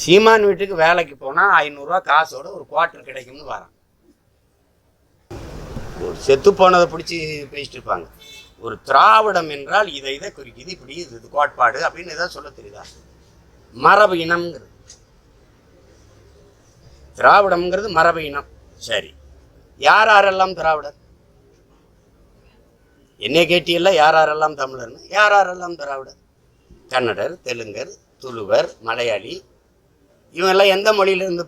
சீமான் வீட்டுக்கு வேலைக்கு போனால் 500 காசோட ஒரு குவார்ட்டர் கிடைக்கும்னு வரான். ஒரு செத்து போனதை பிடிச்சி பேசிட்டு இருப்பாங்க. ஒரு திராவிடம் என்றால் இதை குறிக்குது, இப்படி இது கோட்பாடு அப்படின்னு எதாவது சொல்ல தெரியுதா? மரபு இனம்ங்கிறது திராவிடம்ங்கிறது மரபு இனம். சரி, யாரெல்லாம் திராவிடர்? என்னை கேட்டியல்ல யாரெல்லாம் தமிழர்னு. யாரெல்லாம் திராவிடர்? கன்னடர், தெலுங்கர், துளுவர், மலையாளி, இவங்கெல்லாம் எந்த மொழியிலிருந்து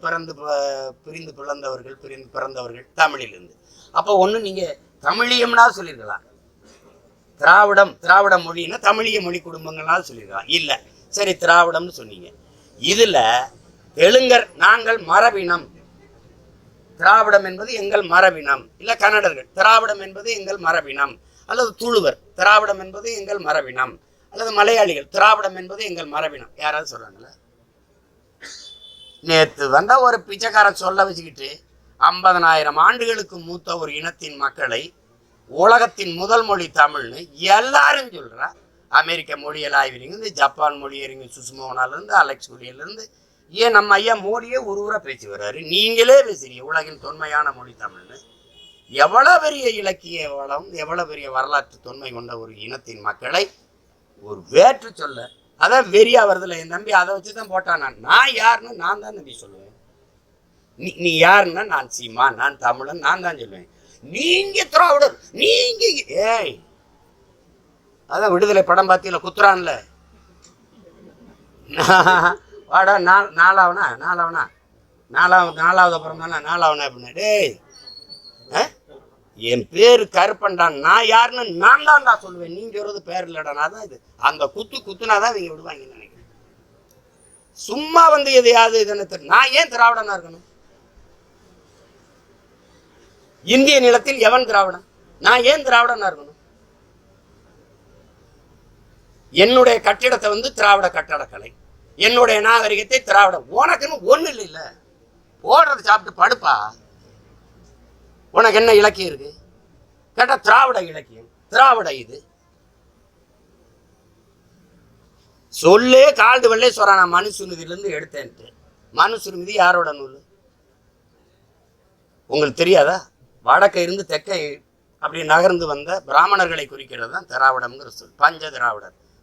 பிரிந்து பிறந்தவர்கள்? தமிழிலிருந்து. அப்போ ஒன்று நீங்கள் தமிழியம்னா சொல்லியிருக்கலாம், திராவிட மொழின்னா தமிழிய மொழி குடும்பங்கள்னாலும் சொல்லியிருக்கலாம். இல்லை, சரி திராவிடம்னு சொன்னீங்க. இதில் தெலுங்கர் நாங்கள் மரபினம், திராவிடம் என்பது எங்கள் மரபினம். இல்லை கன்னடர்கள் திராவிடம் என்பது எங்கள் மரபினம், அல்லது துளுவர் திராவிடம் என்பது எங்கள் மரபினம், அல்லது மலையாளிகள் திராவிடம் என்பது எங்கள் மரபினம். யாராவது சொல்கிறாங்களா? நேற்று வந்த ஒரு பிச்சைக்காரன் சொல்ல வச்சுக்கிட்டு 50,000 ஆண்டுகளுக்கு மூத்த ஒரு இனத்தின் மக்களை உலகத்தின் முதல் மொழி தமிழ்னு எல்லாரும் சொல்கிறா. அமெரிக்க மொழியல் ஆய்விலிருந்து, ஜப்பான் மொழியறிஞர் சுஷ்மோனாலேருந்து, அலெக்ஸ் குலியிலேருந்து, ஏன் நம்ம ஐயா மோடியே ஒரு பேசி வர்றாரு. நீங்களே பேசுறீங்க உலகின் தொன்மையான மொழி தமிழ்னு. எவ்வளோ பெரிய இலக்கிய வளம், எவ்வளோ பெரிய வரலாற்று தொன்மை கொண்ட ஒரு இனத்தின் மக்களை ஒரு வேற்று சொல்ல, அதான் வெறியா வருதுல. என் தம்பி அதை வச்சு தான் போட்டான். நான் யாருன்னு நான் தான் தம்பி சொல்லுவேன். நீ யாருன்னா நான் சீமா, நான் தமிழன், நான் தான் சொல்லுவேன். நீங்க திராவிடர், நீங்க ஏய் அதான் விடுதலை படம் பார்த்தீங்கள, குத்துறான்ல வாடா நாலாவது அப்புறம் தானே நாலாவனா அப்படின்னா. டேய் என் பேரு கருப்பன்டான், நான் யாருன்னு நான் தான்டா சொல்லுவேன். நீங்க சொல்றது பேர் இல்லடா. நான் தான் இது அந்த குத்துனாதான் இவங்க விடுவாங்கன்னு நினைக்கிறேன். சும்மா வந்து எதையாவது இதுன்னு நான் ஏன் திராவிடனா இருக்கணும்? இந்திய நிலத்தில் எவன் திராவிடன்? நான் ஏன் திராவிடனா இருக்கணும்? என்னுடைய கட்டிடத்தை வந்து திராவிட கட்டடக்கலை, என்னுடைய நாகரிகத்தை திராவிடம். உனக்குன்னு ஒண்ணு இல்லை, போடுறது சாப்பிட்டு படுப்பா. உனக்கு என்ன இலக்கியம் இருக்கு கேட்டா? திராவிட இலக்கியம், திராவிட இது சொல்லே. கால்டு வெள்ளே சொல்றான், நான் மனுசுருதியிலிருந்து எடுத்தேன்ட்டு. மனுசுருதி யாரோட நூல் உங்களுக்கு தெரியாதா? வடக்க இருந்து தெற்க அப்படி நகர்ந்து வந்த பிராமணர்களை குறிக்கிறது தான் திராவிடம்ங்கிற சொல்.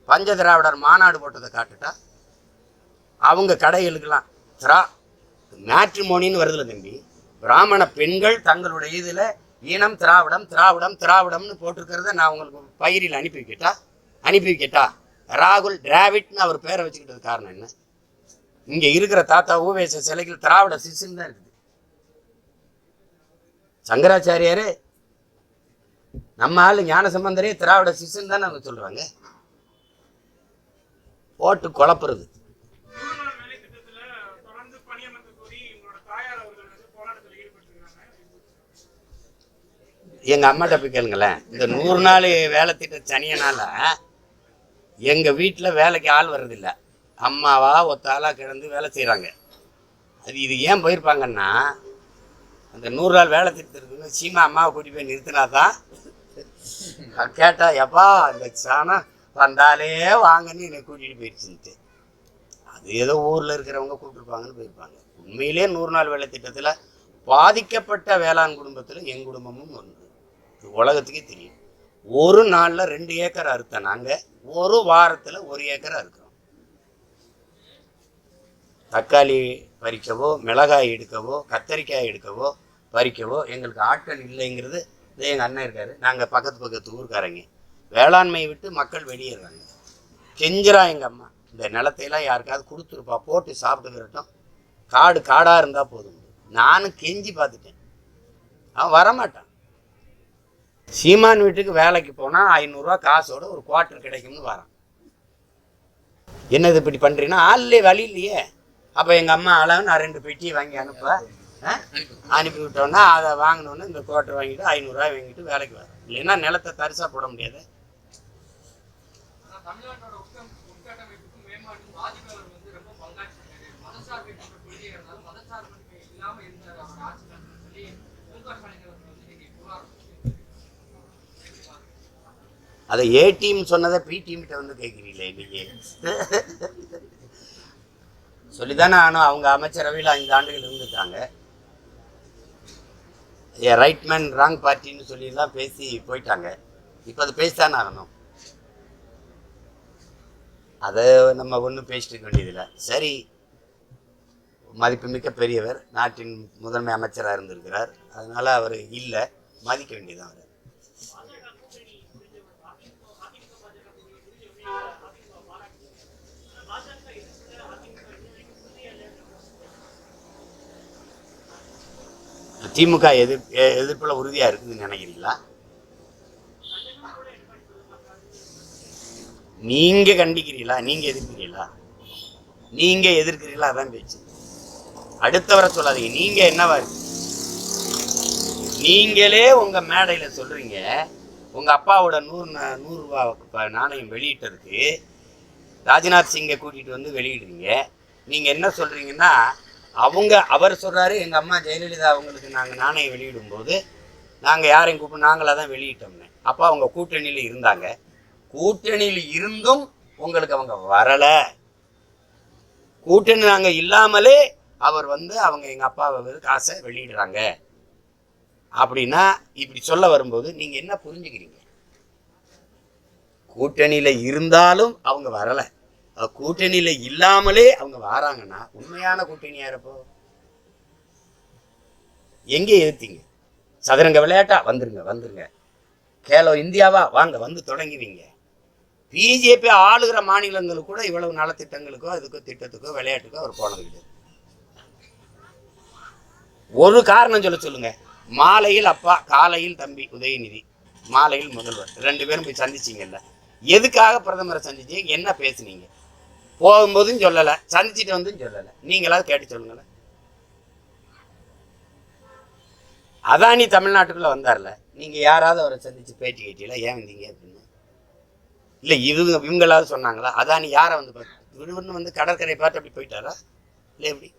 பஞ்ச திராவிடர் மாநாடு போட்டதை காட்டுட்டா அவங்க கடைகளுக்கெல்லாம் மேட்ரிமோனின்னு வருதுல தம்பி. பிராமண பெண்கள் தங்களுடைய இதில் இனம் திராவிடம்னு போட்டிருக்கிறத நான் உங்களுக்கு பயிரில் அனுப்பி வைக்கட்டா? ராகுல் டிராவிட்னு அவர் பேரை வச்சுக்கிட்டது காரணம் என்ன? இங்கே இருக்கிற தாத்தா ஊவேச சிலைகள் திராவிட சிசுன்னு தான் இருக்குது. சங்கராச்சாரியாரே, நம்ம ஆளு ஞானசம்பந்தரே திராவிட சிசுன்னு தானே அவங்க சொல்றாங்க. போட்டு குழப்புறது. எங்க அம்மாட்ட போய் கேளுங்களேன். இந்த 100 நாள் வேலை திட்ட சனியனால எங்க வீட்டில் வேலைக்கு ஆள் வர்றதில்லை. அம்மாவா ஒத்தாளா கிடந்து வேலை செய்கிறாங்க. இது ஏன் போயிருப்பாங்கன்னா, அந்த 100 நாள் வேலை திட்டத்துக்கு சீமா அம்மாவை கூட்டி போய் நிறுத்தினாதான் கேட்டா, எப்பா இந்த சாணம் வந்தாலே வாங்கன்னு என்னை கூட்டிகிட்டு போயிடுச்சுன்ட்டு. அது ஏதோ ஊரில் இருக்கிறவங்க கூப்பிட்டுருப்பாங்கன்னு போயிருப்பாங்க. உண்மையிலே 100 நாள் வேலை திட்டத்தில் பாதிக்கப்பட்ட வேளாண் குடும்பத்தில் என் குடும்பமும் ஒன்று. உலகத்துக்கே தெரியும். ஒரு நாளில் 2 ஏக்கர் அறுத்த நாங்கள் ஒரு வாரத்தில் 1 ஏக்கர் அறுக்கிறோம். தக்காளி பறிக்கவோ, மிளகாய் எடுக்கவோ, கத்தரிக்காய் எடுக்கவோ, பறிக்கவோ எங்களுக்கு ஆட்கள் இல்லைங்கிறது. எங்கள் அண்ணன் இருக்காரு, நாங்கள் பக்கத்து ஊருக்காரங்க. வேளாண்மையை விட்டு மக்கள் வெளியேறாங்க. கெஞ்சிரா எங்கள் அம்மா, இந்த நிலத்தையெல்லாம் யாருக்காவது கொடுத்துருப்பா, போட்டு சாப்பிட்டு வரட்டும், காடாக இருந்தால் போதும். நானும் கெஞ்சி பார்த்துட்டேன், அவன் வரமாட்டான். சீமான் வீட்டுக்கு வேலைக்கு போனால் 500 காசோட ஒரு குவார்ட்டர் கிடைக்கும்னு வரான். என்னது இப்படி பண்ணுறீங்கன்னா? ஆள்லே வழி இல்லையே. அப்போ எங்கள் அம்மா அளவு நான் 2 பெட்டியை வாங்கி அனுப்பி விட்டோன்னா அதை வாங்கினோன்னு இந்த குவார்ட்டர் வாங்கிட்டு 500 வாங்கிட்டு வேலைக்கு வரேன். இல்லைன்னா நிலத்தை தரிசாக போட முடியாது. அதை ஏ டீம் சொன்னதை பி டீம்கிட்ட வந்து கேட்குறீங்களே நீங்கள். சொல்லிதானே ஆனும். அவங்க அமைச்சரவையில் 5 ஆண்டுகள் இருந்துட்டாங்க. ரைட் மேன் ராங் பார்ட்டின்னு சொல்லிலாம் பேசி போயிட்டாங்க. இப்போ அது பேசித்தானே ஆகணும். அதை நம்ம ஒன்றும் பேசிட்டு இருக்க வேண்டியதில்லை. சரி, மதிப்புமிக்க பெரியவர், நாட்டின் முதன்மை அமைச்சராக இருந்திருக்கிறார். அதனால அவர் இல்லை, மதிக்க வேண்டியதான். அவர் திமுக எதிர்ப்புல உறுதியா இருக்குதுன்னு நினைக்கிறீங்களா? நீங்க கண்டிக்கிறீங்களா? நீங்க எதிர்க்கிறீங்களா? நீங்க எதிர்க்கிறீங்களா? அதான் பேச்சு. அடுத்தவரை சொல்லாதீங்க. நீங்க என்னவா இருக்கு? நீங்களே உங்க மேடையில சொல்றீங்க, உங்க அப்பாவோட 100 ரூபாய் நாணயம் வெளியிட்டதுக்கு ராஜ்நாத் சிங்கை கூட்டிட்டு வந்து வெளியிடுறீங்க. நீங்க என்ன சொல்றீங்கன்னா, அவர் சொல்றாரு, எங்க அம்மா ஜெயலலிதா அவங்களுக்கு நாங்க நாணயம் வெளியிடும் போது நாங்க யாரையும் கூப்பிட்டு நாங்களா தான் வெளியிட்டோம்னு. அப்போ அவங்க கூட்டணியில இருந்தாங்க. கூட்டணியில் இருந்தும் உங்களுக்கு அவங்க வரல. கூட்டணி நாங்க இல்லாமலே அவர் வந்து அவங்க எங்க அப்பாவை காசை வெளியிடுறாங்க அப்படின்னா, இப்படி சொல்ல வரும்போது நீங்க என்ன புரிஞ்சுக்கிறீங்க? கூட்டணியில இருந்தாலும் அவங்க வரல, கூட்டணியில இல்லாமலே அவங்க வராங்கன்னா உண்மையான கூட்டணி யாரப்போ? எங்கே எதிர்த்தீங்க? சதுரங்க விளையாட்டா? வந்துருங்க. கேலோ இந்தியாவா? வாங்க, வந்து தொடங்குவீங்க. பிஜேபி ஆளுகிற மாநிலங்களுக்கு கூட இவ்வளவு நலத்திட்டங்களுக்கோ அதுக்கோ திட்டத்துக்கோ விளையாட்டுக்கோ அவர் போனது கிடையாது. ஒரு காரணம் சொல்லுங்க. மாலையில் அப்பா, காலையில் தம்பி உதயநிதி, மாலையில் முதல்வர், 2 பேரும் போய் சந்திச்சிங்கல்ல. எதுக்காக பிரதமரை சந்திச்சீங்க? என்ன பேசுனீங்க? போகும்போதும் சொல்லலை, சந்திச்சுட்டு வந்தும் சொல்லலை. நீங்களாவது கேட்டு சொல்லுங்களேன். அதானி தமிழ்நாட்டுக்குள்ள வந்தார்ல, நீங்க யாராவது அவரை சந்திச்சு பேட்டி கேட்டீங்களா? ஏன் வந்தீங்க அப்படின்னு? இல்லை இவங்களாவது சொன்னாங்களா? அதானி யாரை வந்து பார்த்து வந்து கடற்கரை பார்த்து அப்படி போயிட்டாரா? இல்லை எப்படி?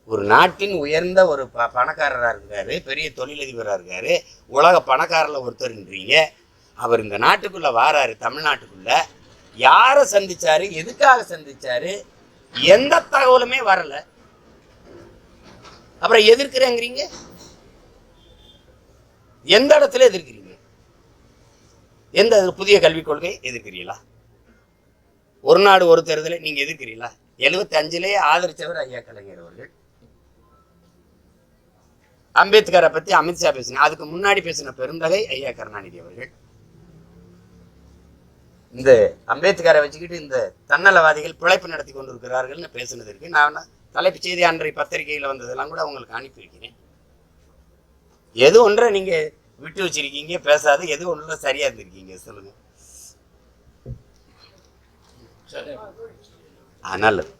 ஒரு நாட்டின் உயர்ந்த ஒரு பணக்காரராக இருக்காரு, பெரிய தொழிலதிபராக இருக்காரு, உலக பணக்காரில் ஒருத்தர்ன்றீங்க. அவர் இந்த நாட்டுக்குள்ள வாராரு, தமிழ்நாட்டுக்குள்ள யாரை சந்திச்சாரு, எதுக்காக சந்திச்சாரு, எந்த தகவலுமே வரல. அப்புறம் எதிர்க்கிறேங்கிறீங்க. எந்த இடத்துல எதிர்க்கிறீங்க? எந்த புதிய கல்விக் கொள்கை எதிர்க்கிறீங்களா? ஒரு நாடு ஒரு தேர்தலை நீங்க எதிர்க்கிறீங்களா? 75லேயே ஆதரிச்சவர் ஐயா கலைஞர் அவர்கள். அம்பேத்கரை பத்தி அமித்ஷா பேசின, அதுக்கு முன்னாடி பேசின பெருந்தகை ஐயா கருணாநிதி அவர்கள். இந்த அம்பேத்கரை வச்சுக்கிட்டு இந்த தன்னலவாதிகள் பிழைப்பு நடத்தி கொண்டிருக்கிறார்கள்னு பேசுனதற்கு நான் தலைப்பு செய்தி அன்றைய பத்திரிகையில் வந்ததெல்லாம் கூட உங்களுக்கு அனுப்பி வைக்கிறேன். எது ஒன்றை நீங்க விட்டு வச்சிருக்கீங்க பேசாத, எது ஒன்றுல சரியா இருந்திருக்கீங்க சொல்லுங்க. நல்லது.